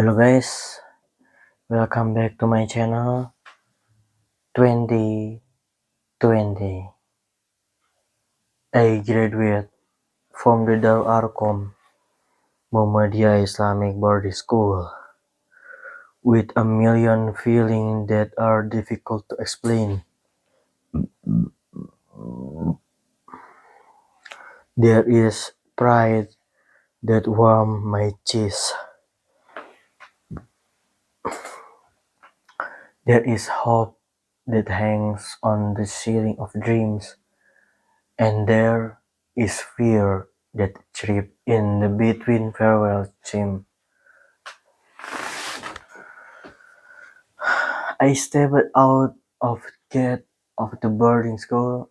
Hello guys, welcome back to my channel 2020. I graduate from the Darul Arqam Muhammadiyah Islamic Boarding School with a million feelings that are difficult to explain. There is pride that warms my chest. There is hope that hangs on the ceiling of dreams. And there is fear that trips in the between farewell chime. I stepped out of the gate of the boarding school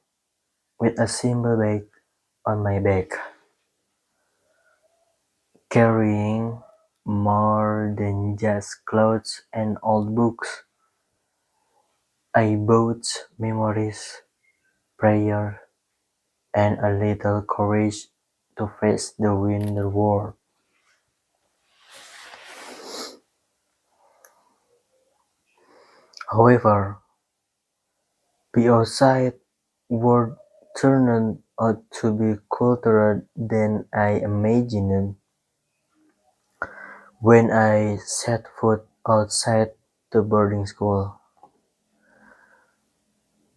with a simple bag on my back, carrying more than just clothes and old books. I bought memories, prayer, and a little courage to face the winter world. However, the outside world turned out to be colder than I imagined. When I set foot outside the boarding school,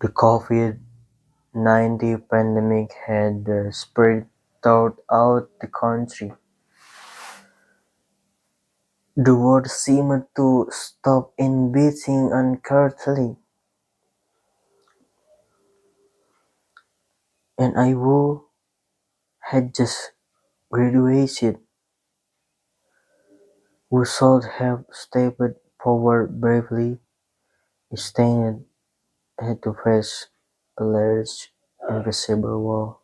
the COVID-19 pandemic had spread throughout the country. The world seemed to stop in beating uncertainly, and I who had just graduated, who should have stepped forward bravely, instead had to face a large, invisible wall.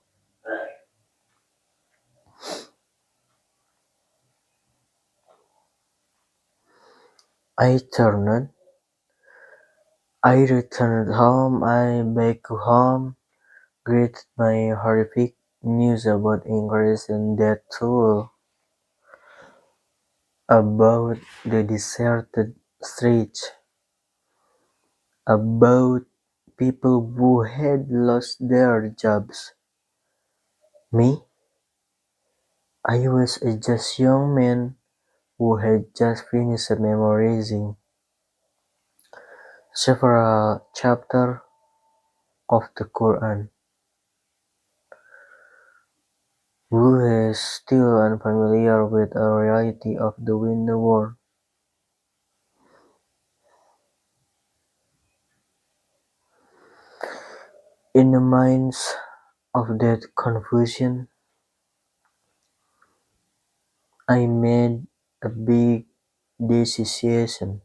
I turned. I returned home. I back home, greeted my horrific news about increase in death toll, about the deserted streets, about people who had lost their jobs. Me, I was a just young man who had just finished memorizing several chapters of the Quran, who is still unfamiliar with the reality of the winter world. In the midst of that confusion, I made a big decision.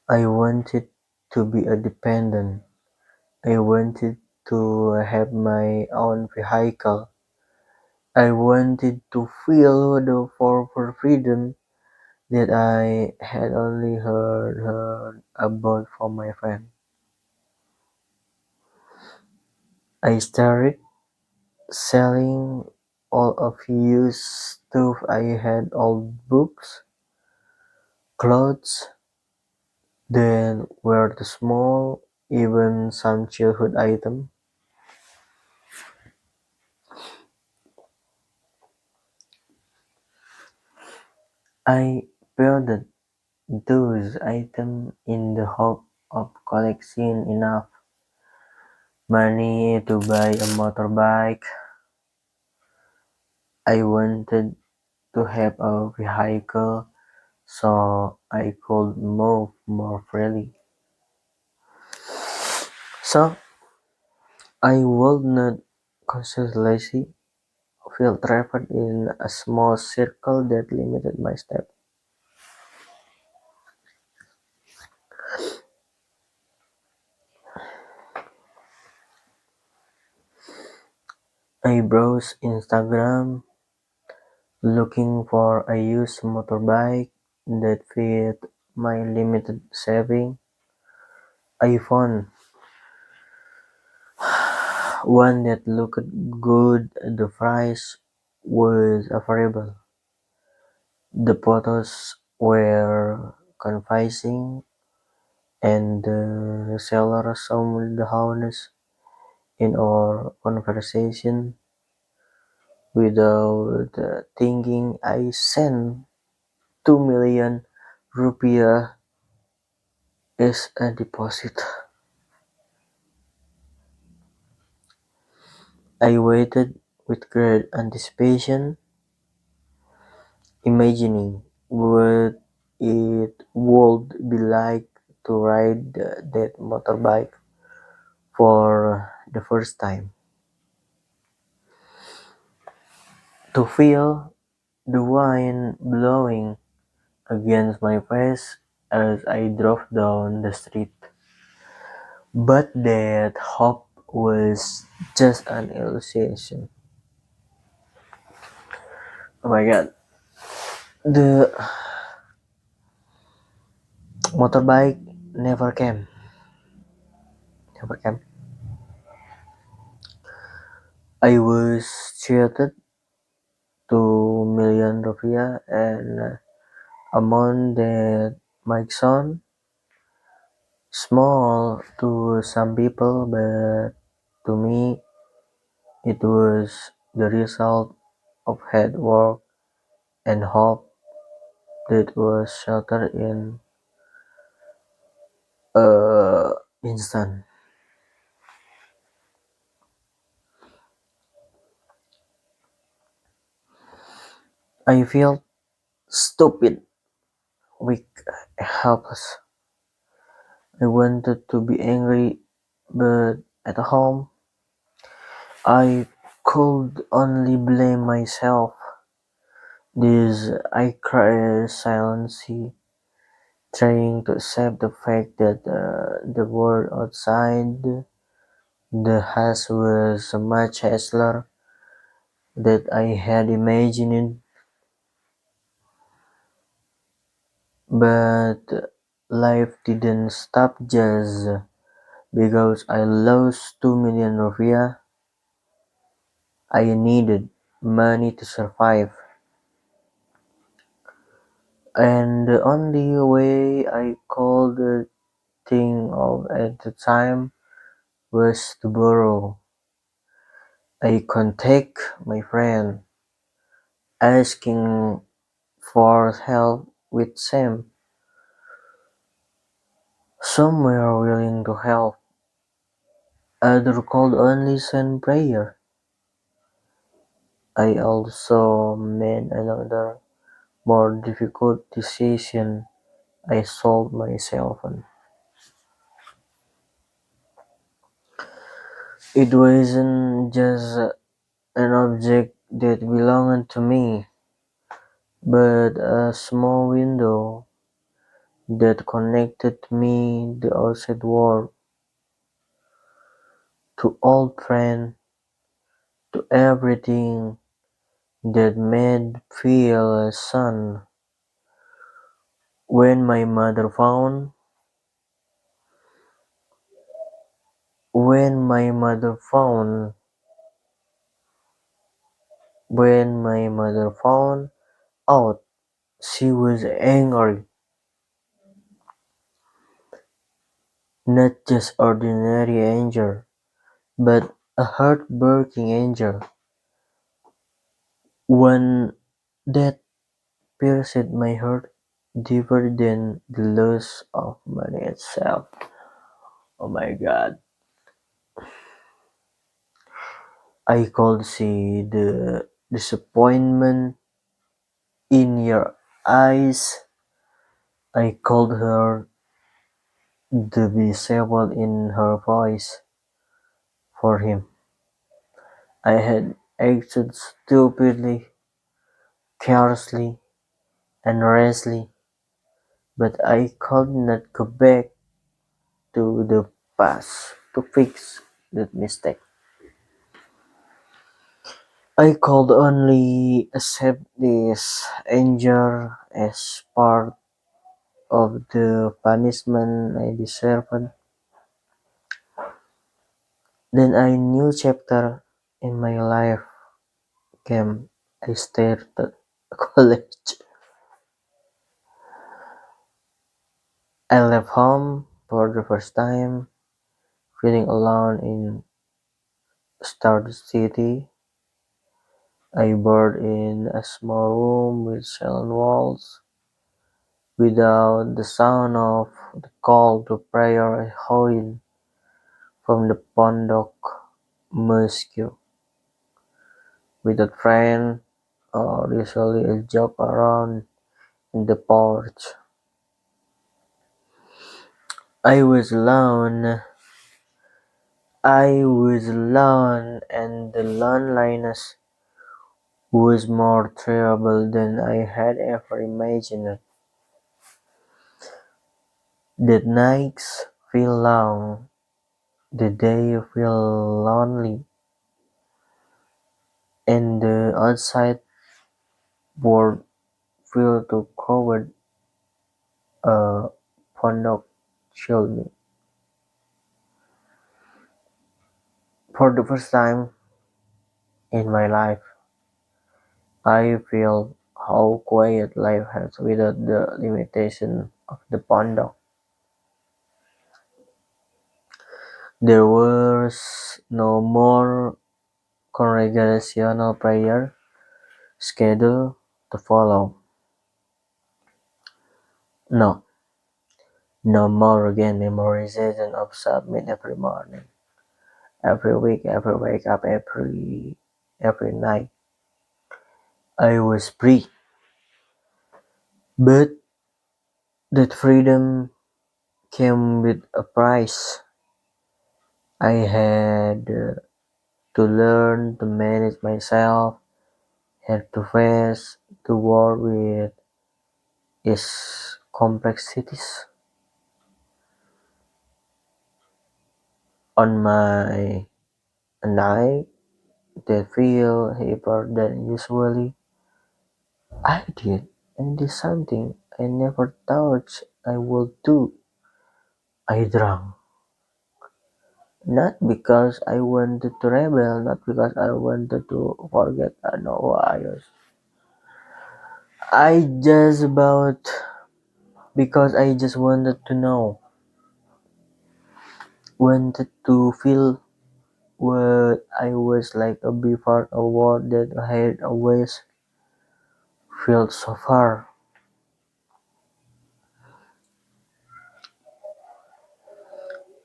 I wanted to be independent. I wanted to have my own vehicle. I wanted to feel the for freedom that I had only heard about from my friend. I started selling all of used stuff. I had old books, clothes, then were the small, even some childhood items. I built those items in the hope of collecting enough money to buy a motorbike. I wanted to have a vehicle so I could move more freely. So I would not constantly feel trapped in a small circle that limited my steps. I browsed Instagram looking for a used motorbike that fit my limited saving. I found one that looked good. The price was affordable. The photos were confusing, and the seller summoned the honest in our conversation without thinking. I sent 2 million rupiah as a deposit. I waited with great anticipation, imagining what it would be like to ride that motorbike for the first time, to feel the wind blowing against my face as I drove down the street. But that hope was just an illusion. Oh my god, the motorbike never came. Never came. I was treated 2 million rupiah, an amount that might sound small to some people, but to me it was the result of hard work and hope that was shattered in an instant. I felt stupid, weak, helpless. I wanted to be angry, but at home I could only blame myself. This I cried silently, trying to accept the fact that the world outside the house was much harsher than I had imagined. But life didn't stop just because I lost 2 million rupiah. I needed money to survive, and the only way I could think of at the time was to borrow. I contacted my friend, asking for help with Sam. Some were willing to help, others could only send prayer. I also made another, more difficult decision. I sold my cell phone. It wasn't just an object that belonged to me, but a small window that connected me the outside world, to old friends, to everything that made feel a son. When my mother found when my mother found when my mother found out, she was angry, not just ordinary anger, but a heartbreaking anger, one that pierced my heart deeper than the loss of money itself. Oh my god. I could see the disappointment in your eyes. I called her the disciple in her voice. For him, I had acted stupidly, carelessly, and rashly, but I could not go back to the past to fix that mistake. I could only accept this anger as part of the punishment I deserved. Then a new chapter in my life came. I started college. I left home for the first time, feeling alone in a starved city. I boarded in a small room with silent walls, without the sound of the call to prayer howling from the pondok mosque, with a friend or usually a joke around in the porch. I was alone. I was alone, and the loneliness was more terrible than I had ever imagined. The nights feel long, the day feel lonely, and the outside world feel too crowded. A pondok chilled me. For the first time in my life, I feel how quiet life has without the limitation of the pondok. There was no more congregational prayer schedule to follow. No, no more again memorization of submit every morning, every week, every wake up, every night. I was free, but that freedom came with a price. I had to learn to manage myself, had to face the world with its complexities. On my night that feel heavier than usually, I did something I never thought I would do. I drank. Not because I wanted to rebel, not because I wanted to forget I know who I was. I just about because I just wanted to know, wanted to feel what I was like a be part of a world that I had always felt so far.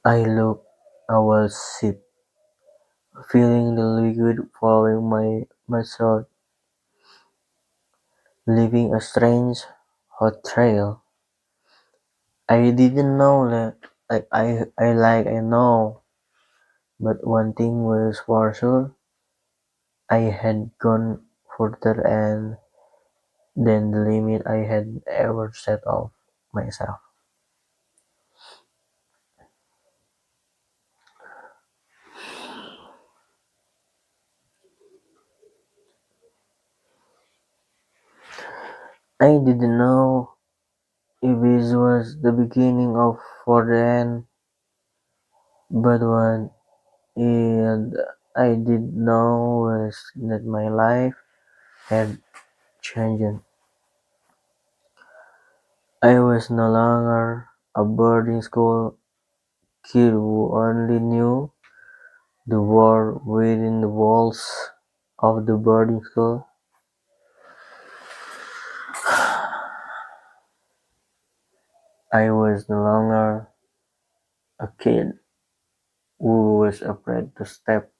I look, I was sick, feeling the liquid following my throat, leaving a strange hot trail. I didn't know that I know, but one thing was for sure, I had gone further and than the limit I had ever set of myself. I didn't know if this was the beginning of for the end, but what it, I did know was that my life had changed. I was no longer a boarding school kid who only knew the world within the walls of the boarding school. I was no longer a kid who was afraid to step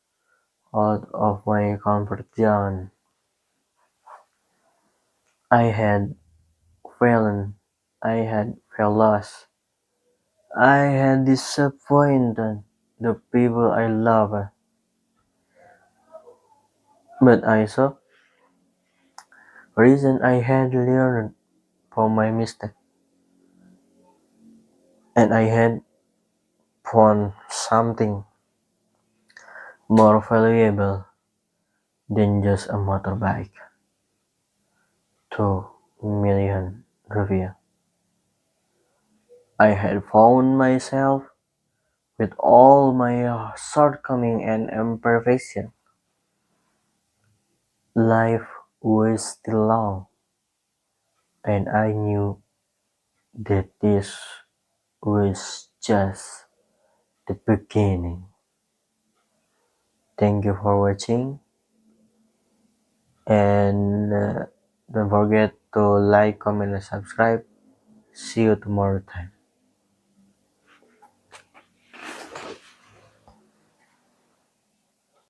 out of my comfort zone. I had fallen, I had felt lost, I had disappointed the people I love, but I saw reason I had learned from my mistake, and I had found something more valuable than just a motorbike. 2 million rupiah. I had found myself with all my shortcomings and imperfections. Life was still long, and I knew that this was just the beginning. Thank you for watching, and don't forget to like, comment, and subscribe. See you tomorrow time.